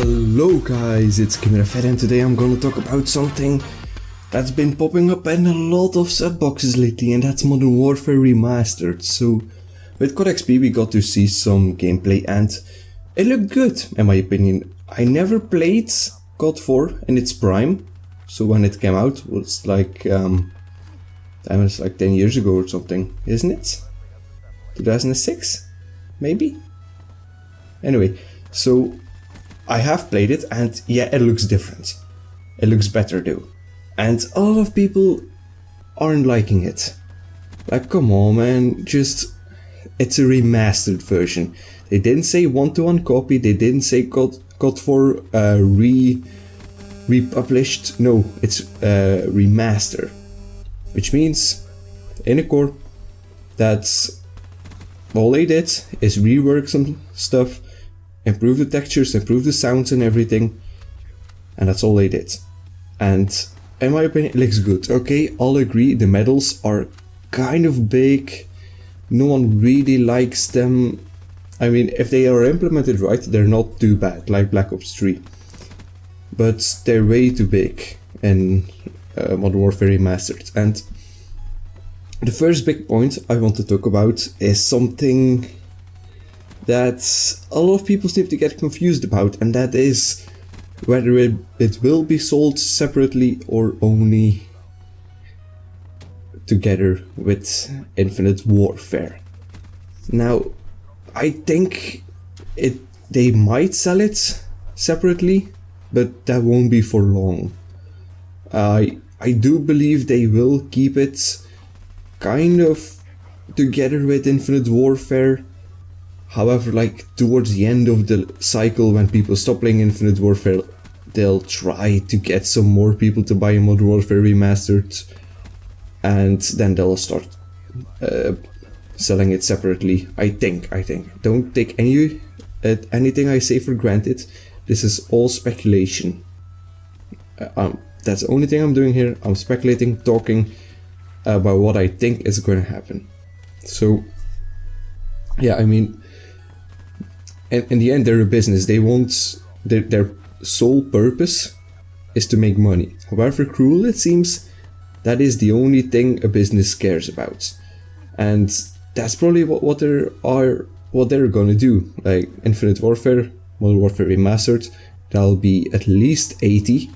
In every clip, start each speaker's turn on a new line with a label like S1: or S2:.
S1: Hello guys, it's Kimirafer and today I'm gonna talk about something that's been popping up in a lot of subboxes lately, and that's Modern Warfare Remastered. So with COD XP we got to see some gameplay and it looked good in my opinion. I never played COD 4 in its prime, so when it came out it was like, that was like 10 years ago or something, isn't it? 2006? Maybe? Anyway, so I have played it and yeah, it looks different. It looks better though. And a lot of people aren't liking it. Like, come on man, it's a remastered version. They didn't say 1-to-1 copy, they didn't say COD 4 republished. No, it's remaster. Which means, in a core, that's all they did is rework some stuff, improve the textures, improve the sounds and everything, and that's all they did. And in my opinion, it looks good. Okay, I'll agree, the medals are kind of big, no one really likes them. I mean, if they are implemented right, they're not too bad, like Black Ops 3. But they're way too big in Modern Warfare Remastered. And the first big point I want to talk about is something that a lot of people seem to get confused about, and that is whether it will be sold separately or only together with Infinite Warfare. Now, I think they might sell it separately, but that won't be for long. I do believe they will keep it kind of together with Infinite Warfare. However, like towards the end of the cycle, when people stop playing Infinite Warfare, they'll try to get some more people to buy Modern Warfare Remastered, and then they'll start selling it separately. I think. Don't take anything I say for granted. This is all speculation. That's the only thing I'm doing here. I'm speculating, talking about what I think is going to happen. So, yeah, I mean, in the end, they're a business. They want their sole purpose is to make money. However cruel it seems, that is the only thing a business cares about, and that's probably what they're gonna do. Like Infinite Warfare, Modern Warfare Remastered, that'll be at least 80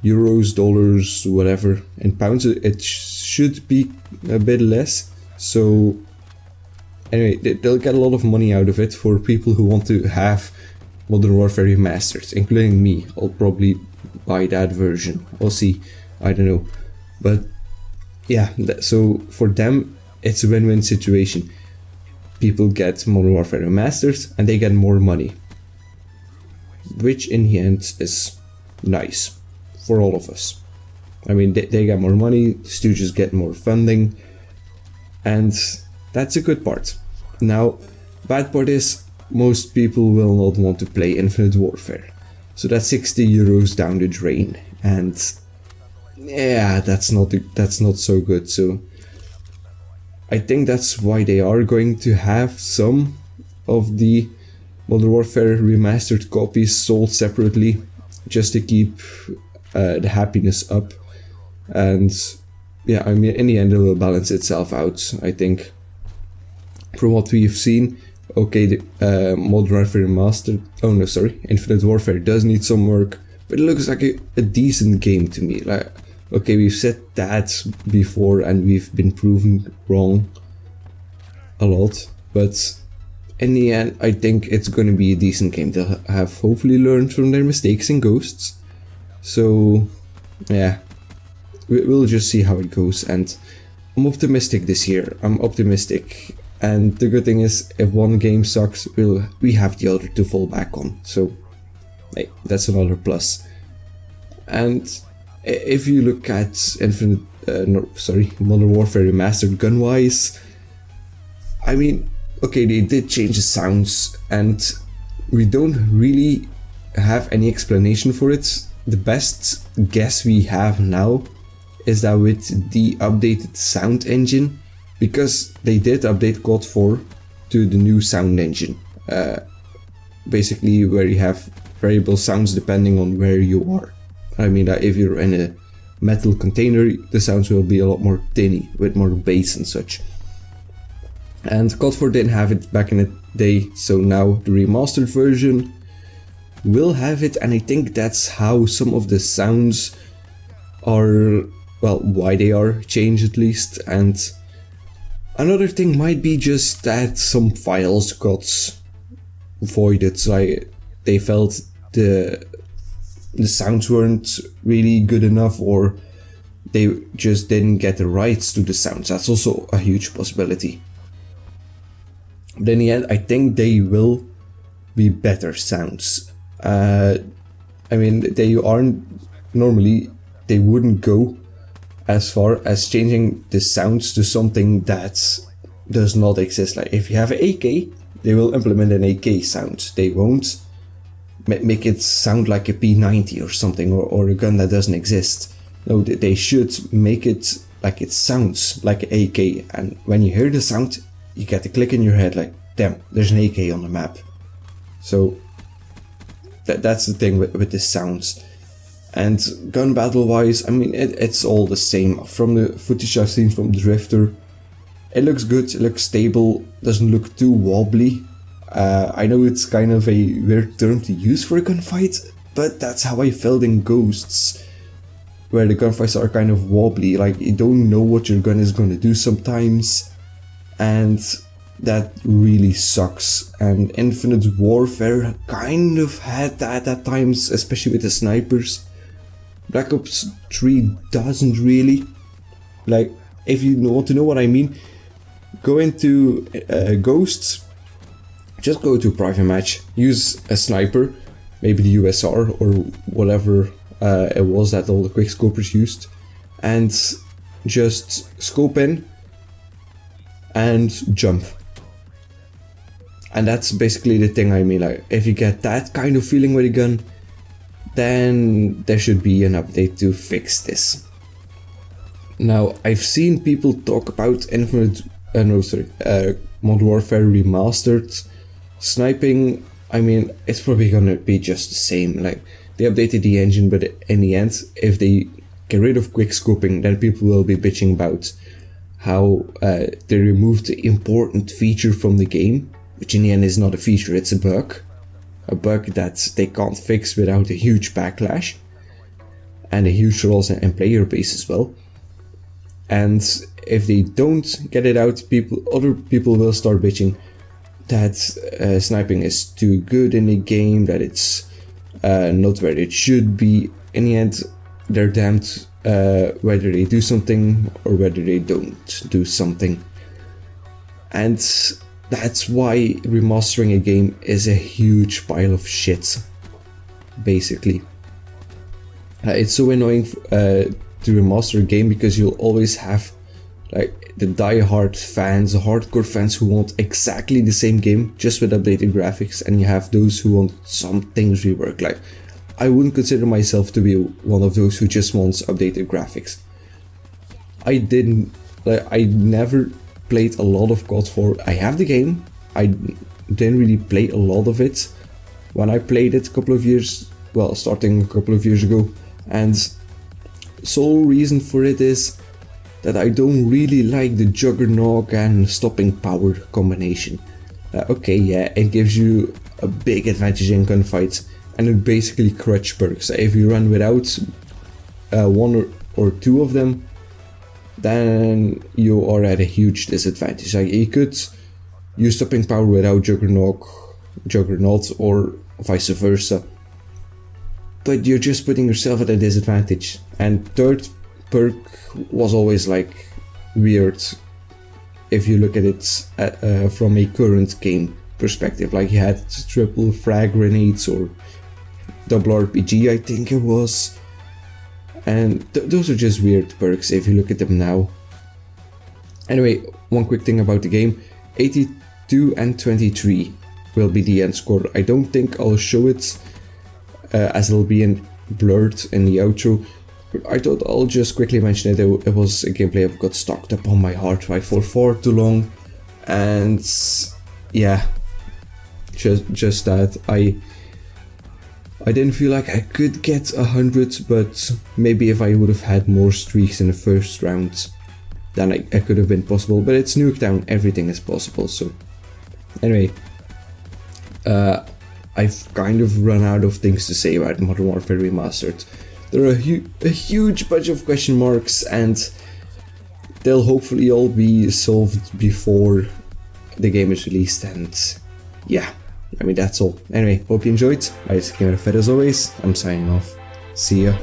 S1: euros, dollars, whatever. In pounds, it should be a bit less. So anyway, they'll get a lot of money out of it for people who want to have Modern Warfare Remastered, including me. I'll probably buy that version. We'll see. I don't know. But yeah, so for them, it's a win-win situation. People get Modern Warfare Remastered and they get more money, which in the end is nice for all of us. I mean, they get more money, studios get more funding, and that's a good part. Now, bad part is most people will not want to play Infinite Warfare, so that's 60 euros down the drain, and yeah, that's not so good. So I think that's why they are going to have some of the Modern Warfare Remastered copies sold separately, just to keep the happiness up. And yeah, I mean, in the end it will balance itself out, I think. From what we've seen, okay, the Modern Warfare Remastered, Infinite Warfare does need some work, but it looks like a decent game to me. Like, okay, we've said that before and we've been proven wrong a lot, but in the end I think it's going to be a decent game. They'll have hopefully learned from their mistakes in Ghosts. So yeah, we'll just see how it goes, and I'm optimistic this year. I'm optimistic, and the good thing is, if one game sucks, we have the other to fall back on. So hey, that's another plus. And if you look at Modern Warfare Remastered gun-wise, I mean, okay, they did change the sounds, and we don't really have any explanation for it. The best guess we have now is that with the updated sound engine, because they did update COD 4 to the new sound engine, basically where you have variable sounds depending on where you are. I mean, if you're in a metal container, the sounds will be a lot more tinny, with more bass and such. And COD 4 didn't have it back in the day, so now the remastered version will have it, and I think that's how some of the sounds are, well, why they are changed at least. And another thing might be just that some files got voided, like they felt the sounds weren't really good enough, or they just didn't get the rights to the sounds. That's also a huge possibility. But in the end, I think they will be better sounds. I mean, they aren't normally, they wouldn't go as far as changing the sounds to something that does not exist. Like if you have an AK, they will implement an AK sound. They won't make it sound like a P90 or something, or a gun that doesn't exist. No, they should make it like it sounds like an AK, and when you hear the sound, you get a click in your head like, damn, there's an AK on the map. So that's the thing with the sounds. And gun battle wise, I mean, it's all the same. From the footage I've seen from Drifter, it looks good, it looks stable, doesn't look too wobbly. I know it's kind of a weird term to use for a gunfight, but that's how I felt in Ghosts, where the gunfights are kind of wobbly, like you don't know what your gun is going to do sometimes, and that really sucks. And Infinite Warfare kind of had that at times, especially with the snipers. Black Ops 3 doesn't really. Like, if you want to know what I mean, go into Ghosts, just go to private match, use a sniper, maybe the USR or whatever it was that all the quickscopers used, and just scope in and jump. And that's basically the thing I mean. Like, if you get that kind of feeling with a gun, then there should be an update to fix this. Now, I've seen people talk about Modern Warfare Remastered sniping. I mean, it's probably gonna be just the same. Like, they updated the engine, but in the end, if they get rid of quick scoping, then people will be bitching about how they removed the important feature from the game, which in the end is not a feature, it's a bug that they can't fix without a huge backlash and a huge loss in player base as well. And if they don't get it out, other people will start bitching that sniping is too good in the game, that it's not where it should be. In the end, they're damned whether they do something or whether they don't do something. And that's why remastering a game is a huge pile of shit, basically. It's so annoying to remaster a game, because you'll always have like the die-hard fans, the hardcore fans who want exactly the same game just with updated graphics, and you have those who want some things reworked. Like, I wouldn't consider myself to be one of those who just wants updated graphics. I never played a lot of COD 4. I have the game, I didn't really play a lot of it when I played it starting a couple of years ago, and sole reason for it is that I don't really like the Juggernaut and stopping power combination. Okay, yeah, it gives you a big advantage in gunfights, and it basically crutch perks. If you run without one or two of them, then you are at a huge disadvantage. Like, you could use stopping power without Juggernaut or vice versa, but you're just putting yourself at a disadvantage. And third perk was always like weird if you look at it from a current game perspective. Like, you had triple frag grenades or double RPG, I think it was. And those are just weird perks if you look at them now. Anyway, one quick thing about the game. 82 and 23 will be the end score. I don't think I'll show it as it'll be blurred in the outro. But I thought I'll just quickly mention it. It was a gameplay I've got stocked up on my hard drive for far too long. And yeah, just that. I didn't feel like I could get 100, but maybe if I would have had more streaks in the first round, then it could have been possible. But it's Nuketown, everything is possible. So anyway, I've kind of run out of things to say about Modern Warfare Remastered. There are a huge bunch of question marks, and they'll hopefully all be solved before the game is released. And yeah, I mean, that's all. Anyway, hope you enjoyed. I was Kimirafer as always. I'm signing off. See ya.